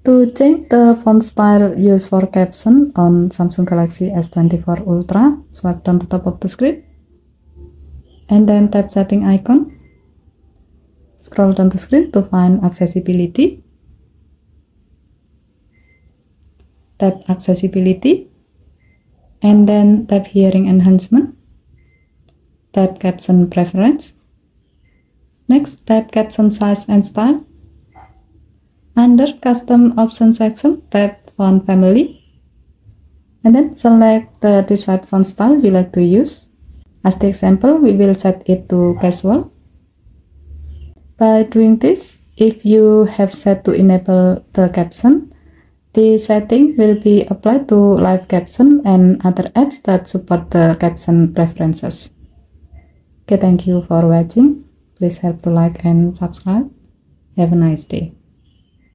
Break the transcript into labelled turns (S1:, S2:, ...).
S1: To change the font style used for caption on Samsung Galaxy S24 Ultra, swipe down the top of the screen and then tap setting icon. Scroll down the screen to find accessibility. Tap accessibility and then tap hearing enhancement. Tap caption preference. Next, tap caption size and style. Under custom option section, tap font family and then select the desired font style you like to use. As the example, we will set it to casual. By doing this, if you have set to enable the caption, the setting will be applied to live caption and other apps that support the caption preferences. Okay, thank you for watching. Please help to like and subscribe. Have a nice day.